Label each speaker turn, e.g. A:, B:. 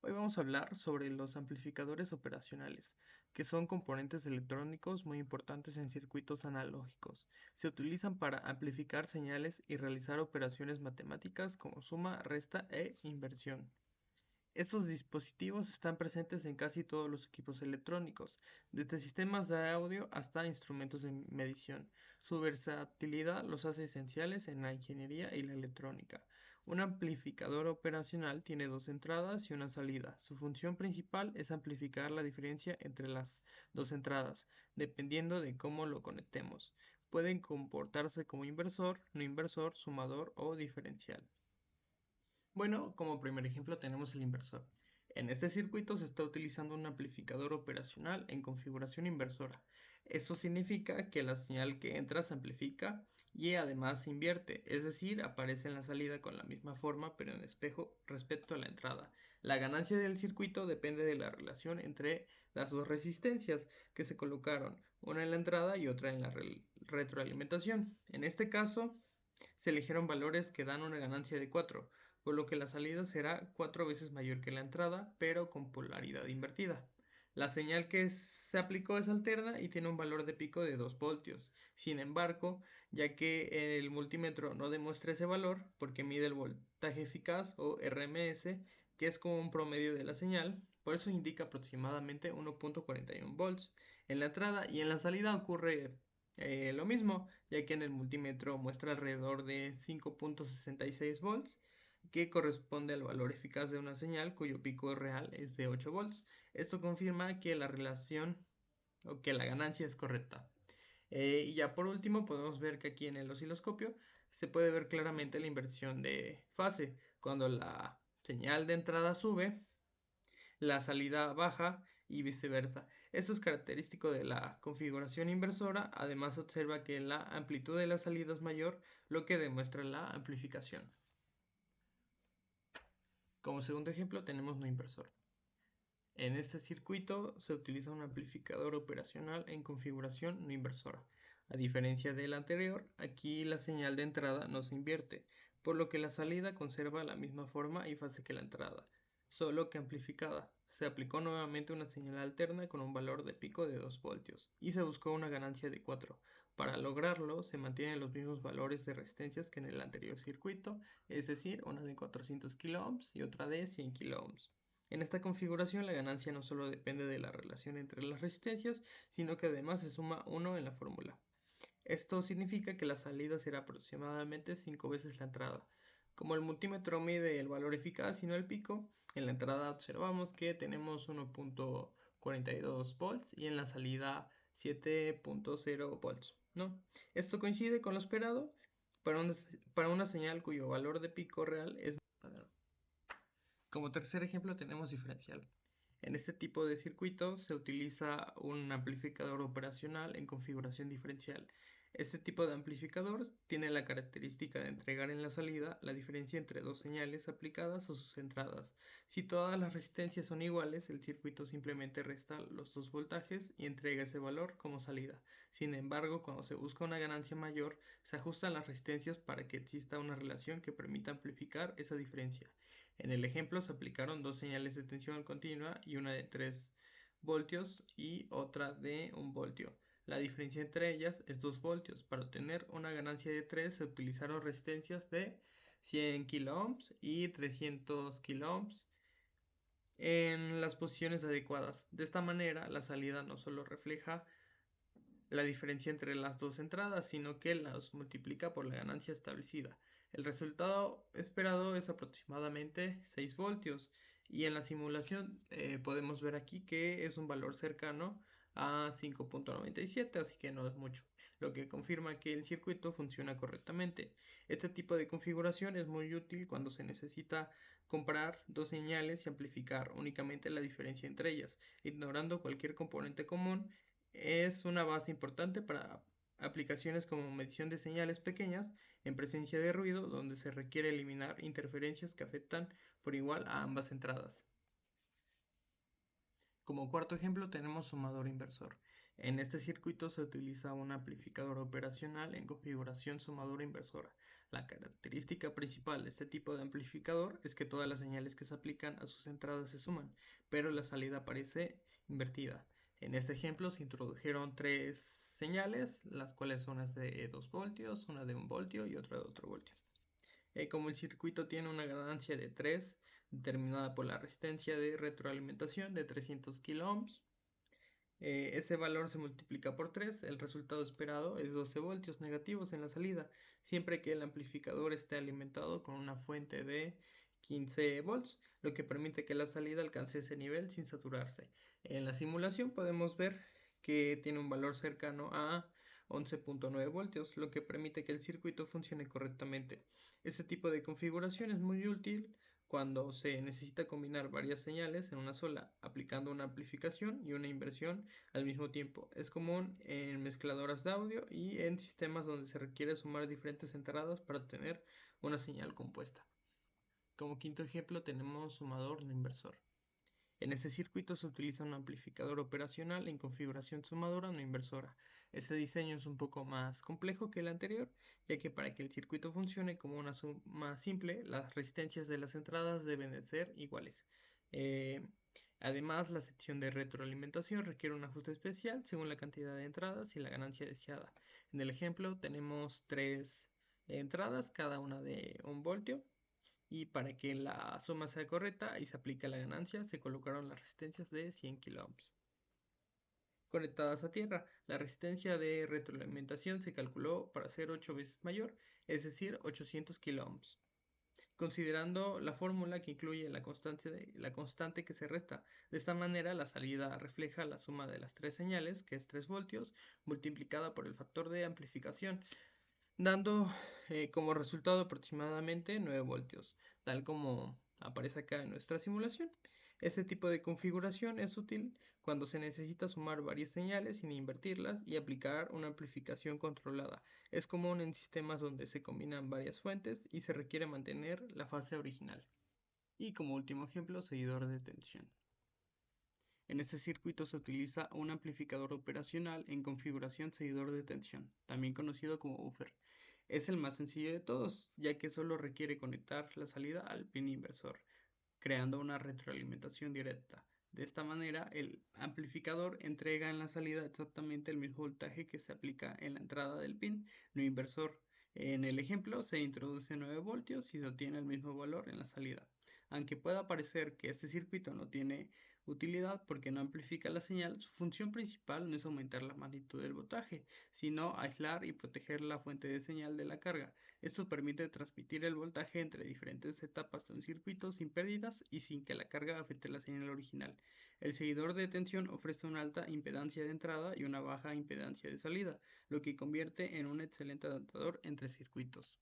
A: Hoy vamos a hablar sobre los amplificadores operacionales, que son componentes electrónicos muy importantes en circuitos analógicos. Se utilizan para amplificar señales y realizar operaciones matemáticas como suma, resta e inversión. Estos dispositivos están presentes en casi todos los equipos electrónicos, desde sistemas de audio hasta instrumentos de medición. Su versatilidad los hace esenciales en la ingeniería y la electrónica. Un amplificador operacional tiene dos entradas y una salida. Su función principal es amplificar la diferencia entre las dos entradas, dependiendo de cómo lo conectemos. Pueden comportarse como inversor, no inversor, sumador o diferencial. Bueno, como primer ejemplo tenemos el inversor. En este circuito se está utilizando un amplificador operacional en configuración inversora. Esto significa que la señal que entra se amplifica y además se invierte, es decir, aparece en la salida con la misma forma pero en espejo respecto a la entrada. La ganancia del circuito depende de la relación entre las dos resistencias que se colocaron, una en la entrada y otra en la retroalimentación. En este caso, se eligieron valores que dan una ganancia de 4, por lo que la salida será 4 veces mayor que la entrada, pero con polaridad invertida. La señal que se aplicó es alterna y tiene un valor de pico de 2 voltios. Sin embargo, ya que el multímetro no demuestra ese valor, porque mide el voltaje eficaz o RMS, que es como un promedio de la señal, por eso indica aproximadamente 1.41 volts en la entrada y en la salida ocurre lo mismo, ya que en el multímetro muestra alrededor de 5.66 volts, que corresponde al valor eficaz de una señal cuyo pico real es de 8 volts. Esto confirma que la relación o que la ganancia es correcta. Y ya por último podemos ver que aquí en el osciloscopio se puede ver claramente la inversión de fase. Cuando la señal de entrada sube, la salida baja y viceversa. Esto es característico de la configuración inversora. Además observa que la amplitud de la salida es mayor, lo que demuestra la amplificación. Como segundo ejemplo tenemos no inversor. En este circuito se utiliza un amplificador operacional en configuración no inversora. A diferencia del anterior, aquí la señal de entrada no se invierte, por lo que la salida conserva la misma forma y fase que la entrada, solo que amplificada. Se aplicó nuevamente una señal alterna con un valor de pico de 2 voltios y se buscó una ganancia de 4. Para lograrlo se mantienen los mismos valores de resistencias que en el anterior circuito, es decir, una de 400 kΩ y otra de 100 kΩ. En esta configuración la ganancia no solo depende de la relación entre las resistencias, sino que además se suma 1 en la fórmula. Esto significa que la salida será aproximadamente 5 veces la entrada. Como el multímetro mide el valor eficaz y no el pico, en la entrada observamos que tenemos 1.42 volts y en la salida 7.0 volts, ¿no? Esto coincide con lo esperado para una señal cuyo valor de pico real es... Como tercer ejemplo tenemos diferencial. En este tipo de circuito se utiliza un amplificador operacional en configuración diferencial. Este tipo de amplificador tiene la característica de entregar en la salida la diferencia entre dos señales aplicadas a sus entradas. Si todas las resistencias son iguales, el circuito simplemente resta los dos voltajes y entrega ese valor como salida. Sin embargo, cuando se busca una ganancia mayor, se ajustan las resistencias para que exista una relación que permita amplificar esa diferencia. En el ejemplo se aplicaron dos señales de tensión continua y una de 3 voltios y otra de 1 voltio. La diferencia entre ellas es 2 voltios. Para obtener una ganancia de 3 se utilizaron resistencias de 100 kΩ y 300 kΩ en las posiciones adecuadas. De esta manera, la salida no solo refleja la diferencia entre las dos entradas, sino que las multiplica por la ganancia establecida. El resultado esperado es aproximadamente 6 voltios y en la simulación podemos ver aquí que es un valor cercano a 5.97, así que no es mucho, lo que confirma que el circuito funciona correctamente. Este tipo de configuración es muy útil cuando se necesita comparar dos señales y amplificar únicamente la diferencia entre ellas, ignorando cualquier componente común. Es una base importante para aplicaciones como medición de señales pequeñas en presencia de ruido, donde se requiere eliminar interferencias que afectan por igual a ambas entradas. Como cuarto ejemplo tenemos sumador inversor. En este circuito se utiliza un amplificador operacional en configuración sumadora inversora. La característica principal de este tipo de amplificador es que todas las señales que se aplican a sus entradas se suman, pero la salida aparece invertida. En este ejemplo se introdujeron tres señales, las cuales una es de 2 voltios, una de 1 voltio y otra de otro voltio. Como el circuito tiene una ganancia de 3, determinada por la resistencia de retroalimentación de 300 kΩ, ese valor se multiplica por 3, el resultado esperado es 12 voltios negativos en la salida, siempre que el amplificador esté alimentado con una fuente de 15 volts, lo que permite que la salida alcance ese nivel sin saturarse. En la simulación podemos ver que tiene un valor cercano a 11.9 voltios, lo que permite que el circuito funcione correctamente. Este tipo de configuración es muy útil cuando se necesita combinar varias señales en una sola, aplicando una amplificación y una inversión al mismo tiempo. Es común en mezcladoras de audio y en sistemas donde se requiere sumar diferentes entradas para obtener una señal compuesta. Como quinto ejemplo tenemos sumador no inversor. En este circuito se utiliza un amplificador operacional en configuración sumadora no inversora. Este diseño es un poco más complejo que el anterior, ya que para que el circuito funcione como una suma simple, las resistencias de las entradas deben de ser iguales. Eh, Además, la sección de retroalimentación requiere un ajuste especial según la cantidad de entradas y la ganancia deseada. En el ejemplo tenemos tres entradas, cada una de 1 voltio, y para que la suma sea correcta y se aplique la ganancia, se colocaron las resistencias de 100 kΩ. Conectadas a tierra, la resistencia de retroalimentación se calculó para ser 8 veces mayor, es decir, 800 kΩ. Considerando la fórmula que incluye la constante que se resta. De esta manera, la salida refleja la suma de las tres señales, que es 3 voltios, multiplicada por el factor de amplificación, dando como resultado aproximadamente 9 voltios, tal como aparece acá en nuestra simulación. Este tipo de configuración es útil cuando se necesita sumar varias señales sin invertirlas y aplicar una amplificación controlada. Es común en sistemas donde se combinan varias fuentes y se requiere mantener la fase original. Y como último ejemplo, seguidor de tensión. En este circuito se utiliza un amplificador operacional en configuración seguidor de tensión, también conocido como buffer. Es el más sencillo de todos, ya que solo requiere conectar la salida al pin inversor, creando una retroalimentación directa. De esta manera, el amplificador entrega en la salida exactamente el mismo voltaje que se aplica en la entrada del pin no inversor. En el ejemplo se introduce 9 voltios y se obtiene el mismo valor en la salida. Aunque pueda parecer que este circuito no tiene utilidad porque no amplifica la señal, su función principal no es aumentar la magnitud del voltaje, sino aislar y proteger la fuente de señal de la carga. Esto permite transmitir el voltaje entre diferentes etapas de un circuito sin pérdidas y sin que la carga afecte la señal original. El seguidor de tensión ofrece una alta impedancia de entrada y una baja impedancia de salida, lo que convierte en un excelente adaptador entre circuitos.